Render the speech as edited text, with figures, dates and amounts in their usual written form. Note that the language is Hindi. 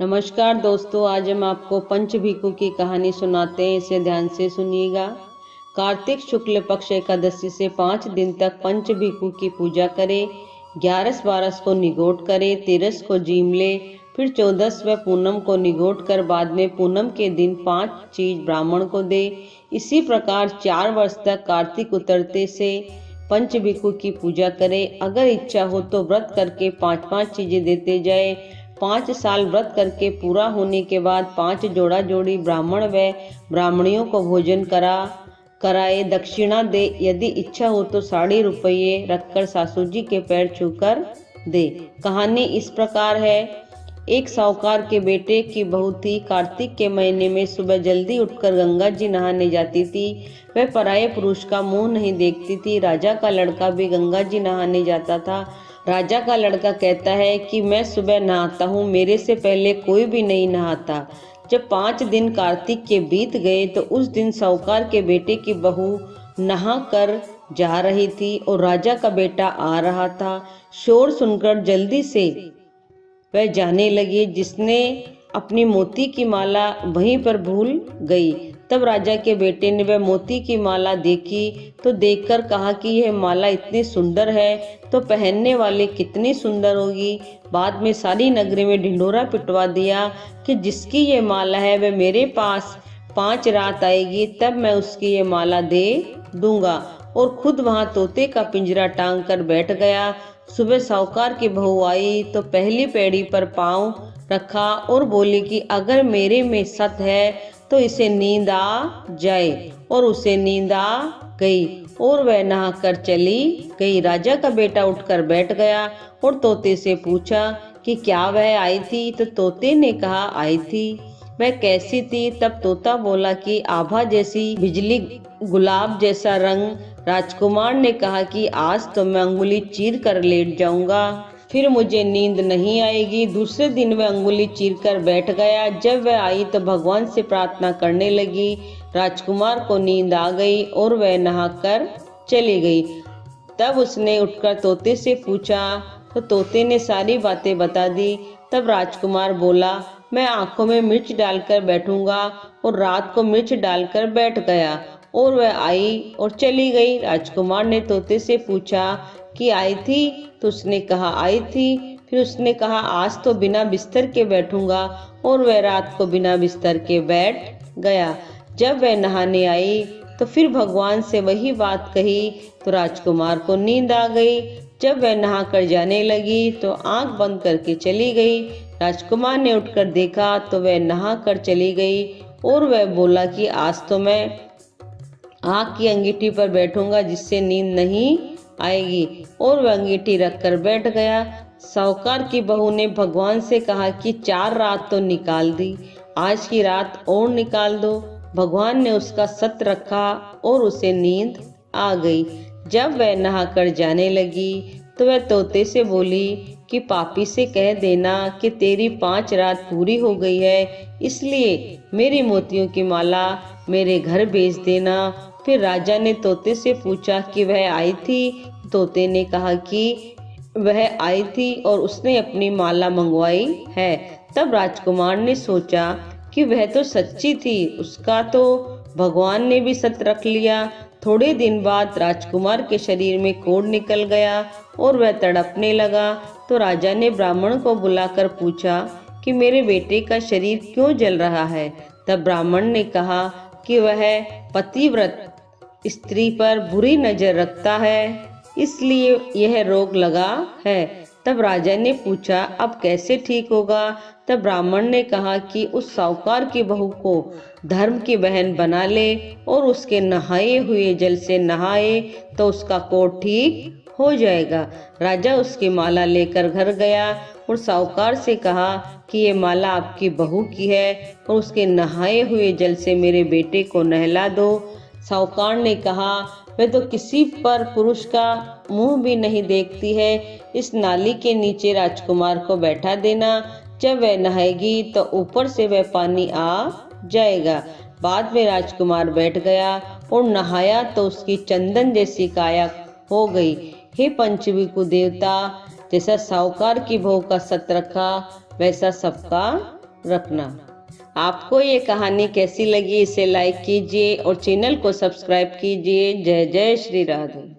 नमस्कार दोस्तों, आज हम आपको पंचभिकु की कहानी सुनाते हैं। इसे ध्यान से सुनिएगा। कार्तिक शुक्ल पक्ष एकादशी से 5 दिन तक पंचभिकु की पूजा करें। 11 12 को निगोट करे, 13 को जीम ले, फिर 14 व पूनम को निगोट कर बाद में पूनम के दिन 5 चीज ब्राह्मण को दे। इसी प्रकार 4 वर्ष तक कार्तिक उतरते से पंचभिकु की पूजा करे। अगर इच्छा हो तो व्रत करके 5-5 चीजें देते जाए। 5 साल व्रत करके पूरा होने के बाद 5 जोड़ा जोड़ी ब्राह्मण व ब्राह्मणियों को भोजन कराए, दक्षिणा दे। यदि इच्छा हो तो 2.5 रुपये रखकर सासू जी के पैर छूकर दे। कहानी इस प्रकार है। एक साहूकार के बेटे की बहू थी। कार्तिक के महीने में सुबह जल्दी उठकर गंगा जी नहाने जाती थी। वह पराये पुरुष का मुंह नहीं देखती थी। राजा का लड़का भी गंगा जी नहाने जाता था। राजा का लड़का कहता है कि मैं सुबह नहाता हूँ, मेरे से पहले कोई भी नहीं नहाता। जब 5 दिन कार्तिक के बीत गए तो उस दिन साहूकार के बेटे की बहू नहा कर जा रही थी और राजा का बेटा आ रहा था। शोर सुनकर जल्दी से वह जाने लगी। जिसने अपनी मोती की माला वहीं पर भूल गई। तब राजा के बेटे ने वह मोती की माला देखी तो देखकर कहा कि यह माला इतनी सुंदर है तो पहनने वाले कितनी सुंदर होगी। बाद में सारी नगरी में ढिंढोरा पिटवा दिया कि जिसकी ये माला है वह मेरे पास 5 रात आएगी, तब मैं उसकी ये माला दे दूंगा। और खुद वहां तोते का पिंजरा टांग कर बैठ गया। सुबह साहूकार की बहू आई तो पहली पैड़ी पर पांव रखा और बोली कि अगर मेरे में सत है तो इसे नींद आ जाए। और उसे नींद आ गई और वह नहाकर चली गई। राजा का बेटा उठकर बैठ गया और तोते से पूछा कि क्या वह आई थी। तो तोते ने कहा आई थी। वह कैसी थी? तब तोता बोला कि आभा जैसी बिजली, गुलाब जैसा रंग। राजकुमार ने कहा कि आज तो मैं अंगुली चीर कर लेट जाऊंगा, फिर मुझे नींद नहीं आएगी। दूसरे दिन वह अंगुली चीर कर बैठ गया। जब वह आई तो भगवान से प्रार्थना करने लगी। राजकुमार को नींद आ गई और वह नहाकर चली गई। तब उसने उठकर तोते से पूछा तो तोते ने सारी बातें बता दी। तब राजकुमार बोला, मैं आंखों में मिर्च डालकर बैठूंगा, और रात को मिर्च डालकर बैठ गया और वह आई और चली गई। राजकुमार ने तोते से पूछा कि आई थी? तो उसने कहा आई थी। फिर उसने कहा आज तो बिना बिस्तर के बैठूंगा, और वह रात को बिना बिस्तर के बैठ गया। जब वह नहाने आई तो फिर भगवान से वही बात कही तो राजकुमार को नींद आ गई। जब वह नहाकर जाने लगी तो आंख बंद करके चली गई। राजकुमार ने उठकर देखा तो वह नहाकर चली गई और वह बोला कि आज तो मैं आँख की अंगीठी पर बैठूंगा जिससे नींद नहीं आएगी, और वह अंगीठी रखकर बैठ गया। साहूकार की बहू ने भगवान से कहा कि 4 रात तो निकाल दी, आज की रात और निकाल दो। भगवान ने उसका सत रखा और उसे नींद आ गई। जब वह नहाकर जाने लगी तो वह तोते से बोली कि पापी से कह देना कि तेरी 5 रात पूरी हो गई है, इसलिए मेरी मोतियों की माला मेरे घर भेज देना। फिर राजा ने तोते से पूछा कि वह आई थी। तोते ने कहा कि वह आई थी और उसने अपनी माला मंगवाई है। तब राजकुमार ने सोचा कि वह तो सच्ची थी, उसका तो भगवान ने भी सत रख लिया। थोड़े दिन बाद राजकुमार के शरीर में कोढ़ निकल गया और वह तड़पने लगा। तो राजा ने ब्राह्मण को बुलाकर पूछा कि मेरे बेटे का शरीर क्यों जल रहा है। तब ब्राह्मण ने कहा कि वह पतिव्रत स्त्री पर बुरी नजर रखता है, इसलिए यह रोग लगा है। तब राजा ने पूछा अब कैसे ठीक होगा। तब ब्राह्मण ने कहा कि उस साहूकार की बहू को धर्म की बहन बना ले और उसके नहाए हुए जल से नहाए तो उसका कोढ़ ठीक हो जाएगा। राजा उसकी माला लेकर घर गया और साहूकार से कहा कि ये माला आपकी बहू की है और उसके नहाए हुए जल से मेरे बेटे को नहला दो। साहूकार ने कहा वह तो किसी पर पुरुष का मुंह भी नहीं देखती है, इस नाली के नीचे राजकुमार को बैठा देना। जब वह नहाएगी तो ऊपर से वह पानी आ जाएगा। बाद में राजकुमार बैठ गया और नहाया तो उसकी चंदन जैसी काया हो गई। हे पंचभिकु देवता, जैसा साहूकार की बहू का सत रखा वैसा सबका रखना। आपको ये कहानी कैसी लगी इसे लाइक कीजिए और चैनल को सब्सक्राइब कीजिए। जय जय श्री राधे।